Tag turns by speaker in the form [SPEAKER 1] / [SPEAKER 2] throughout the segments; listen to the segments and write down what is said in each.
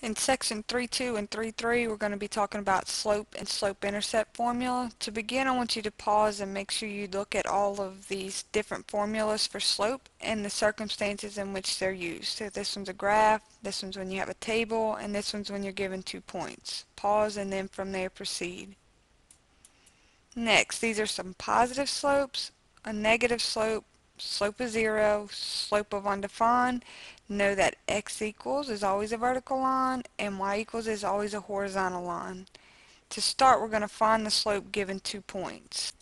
[SPEAKER 1] In section 3.2 and 3.3, we're going to be talking about slope and slope-intercept formula. To begin, I want you to pause and make sure you look at all of these different formulas for slope and the circumstances in which they're used. So this one's a graph, this one's when you have a table, and this one's when you're given 2 points. Pause and then from there proceed. Next, these are some positive slopes, a negative slope, slope of 0, slope of undefined. Know that x equals is always a vertical line and y equals is always a horizontal line. To start, we're going to find the slope given 2 points.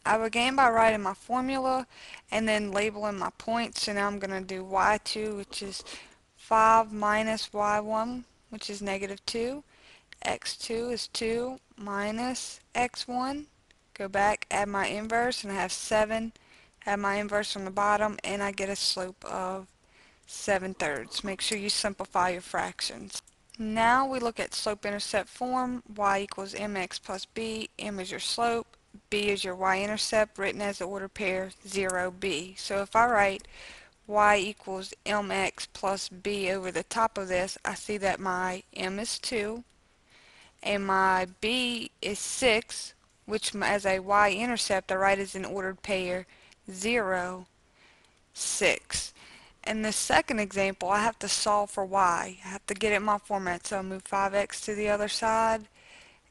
[SPEAKER 1] I began by writing my formula and then labeling my points. So now I'm going to do y2, which is 5 minus y1, which is negative 2. X2 is 2 minus x1. Go back, add my inverse, and I have 7. Add my inverse on the bottom, and I get a slope of 7/3. Make sure you simplify your fractions. Now we look at slope-intercept form. Y equals mx plus b. M is your slope. B is your y-intercept, written as the ordered pair 0b. So if I write y equals mx plus b over the top of this, I see that my m is 2 and my b is 6, which as a y-intercept I write as an ordered pair 0, 6. In the second example, I have to solve for y. I have to get it in my format, so I move 5x to the other side,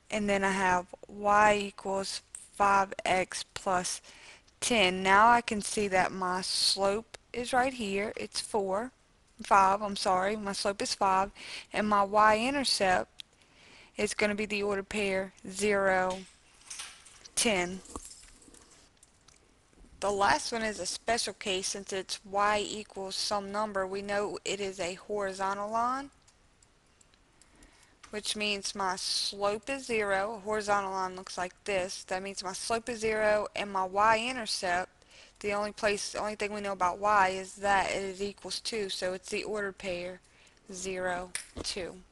[SPEAKER 1] and then I have y equals 5x plus 10. Now I can see that my slope is right here. It's 5, I'm sorry. My slope is 5, and my y-intercept is going to be the ordered pair 0, 10. The last one is a special case. Since it's y equals some number, we know it is a horizontal line, which means my slope is 0. A horizontal line looks like this. That means my slope is 0, and my y-intercept, the only thing we know about y is that it is equals 2, so it's the ordered pair 0, 2.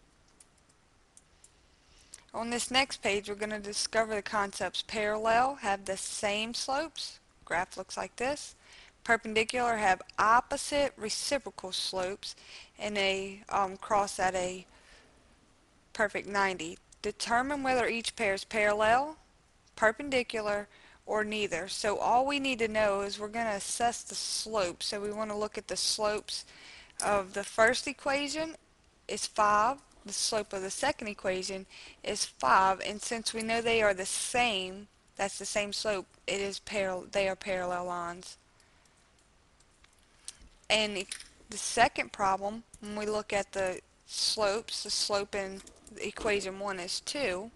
[SPEAKER 1] On this next page, we're going to discover the concepts parallel have the same slopes. Graph looks like this. Perpendicular have opposite reciprocal slopes, and they cross at a perfect 90. Determine whether each pair is parallel, perpendicular, or neither. So all we need to know is we're going to assess the slope. So we want to look at the slopes of the first equation is 5. The slope of the second equation is 5. And since we know they are the same, that's the same slope, they are parallel lines. And the second problem, when we look at the slopes, the slope in equation 1 is 2.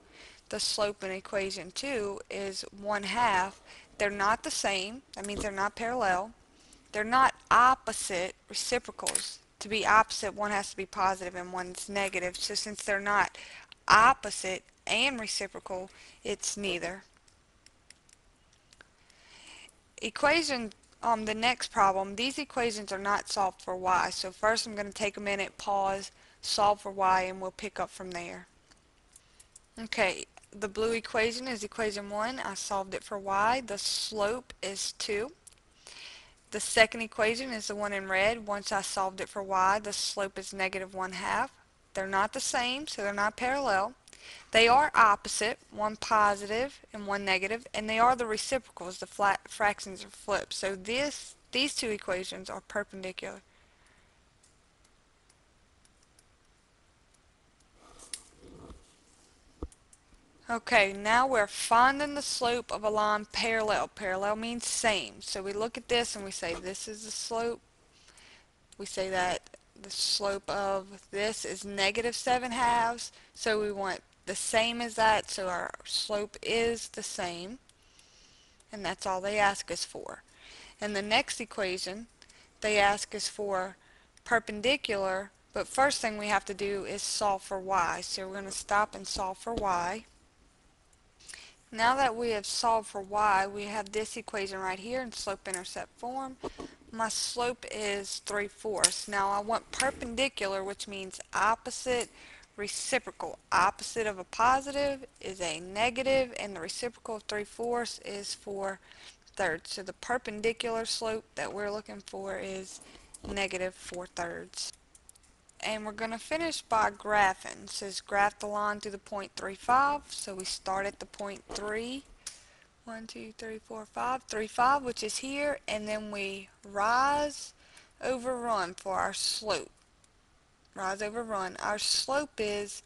[SPEAKER 1] The slope in equation 2 is 1/2. They're not the same. That means they're not parallel. They're not opposite reciprocals. To be opposite, one has to be positive and one's negative. So since they're not opposite and reciprocal, it's neither. Equation, the next problem, these equations are not solved for y. So first I'm going to take a minute, pause, solve for y, and we'll pick up from there. Okay, the blue equation is equation 1. I solved it for y. The slope is 2. The second equation is the one in red. Once I solved it for y, the slope is negative 1/2. They're not the same, so they're not parallel. They are opposite, one positive and one negative, and they are the reciprocals. The flat fractions are flipped. So these two equations are perpendicular. Okay, now we're finding the slope of a line parallel. Parallel means same. So we look at this and we say this is the slope. We say that the slope of this is negative 7/2. So we want the same as that. So our slope is the same. And that's all they ask us for. In the next equation, they ask us for perpendicular. But first thing we have to do is solve for y. So we're going to stop and solve for y. Now that we have solved for y, we have this equation right here in slope-intercept form. My slope is 3/4. Now I want perpendicular, which means opposite reciprocal. Opposite of a positive is a negative, and the reciprocal of 3/4 is 4/3. So the perpendicular slope that we're looking for is negative 4/3. And we're going to finish by graphing. It says graph the line to the point 3.5. So we start at the point 3. 1, 2, 3, 4, 5. 3, 5, which is here. And then we rise over run for our slope. Rise over run. Our slope is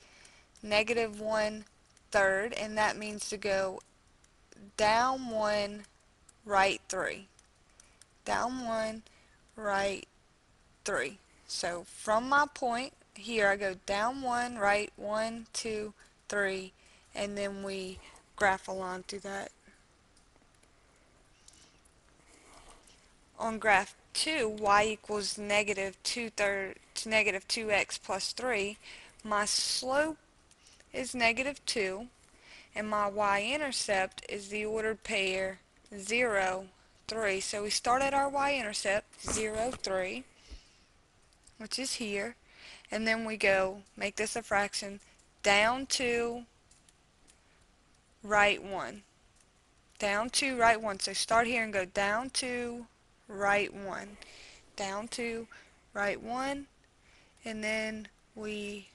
[SPEAKER 1] negative 1/3. And that means to go down 1, right 3. Down 1, right 3. So from my point here, I go down 1, right 1, 2, 3, and then we graph a line through that. On graph 2, y equals negative 2x plus 3. My slope is negative 2, and my y-intercept is the ordered pair 0, 3. So we start at our y-intercept, 0, 3, which is here. And then we go, make this a fraction, down 2, right 1. Down 2, right 1. So start here and go down 2, right 1. Down 2, right 1. And then we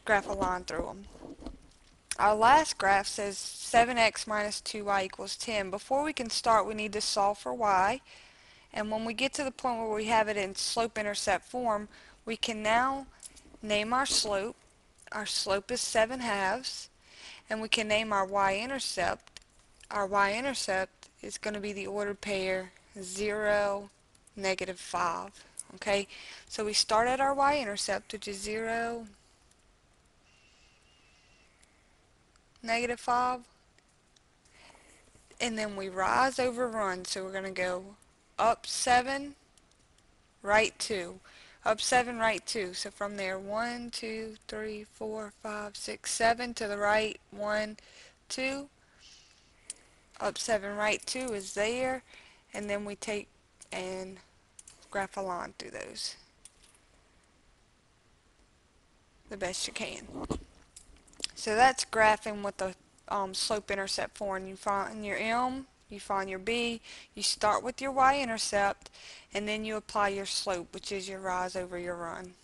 [SPEAKER 1] graph a line through them. Our last graph says 7x minus 2y equals 10. Before we can start, we need to solve for y. And when we get to the point where we have it in slope-intercept form, we can now name our slope. Our slope is 7/2, and we can name our y-intercept. Our y-intercept is going to be the ordered pair 0, -5. Okay, so we start at our y-intercept, which is 0, -5, and then we rise over run. So we're going to go up 7, right 2. Up 7, right 2. So from there, 1, 2, 3, 4, 5, 6, 7 to the right, 1, 2. Up 7, right 2 is there. And then we take and graph a line through those the best you can. So that's graphing with the slope-intercept form. You find your M, you find your B, you start with your y-intercept, and then you apply your slope, which is your rise over your run.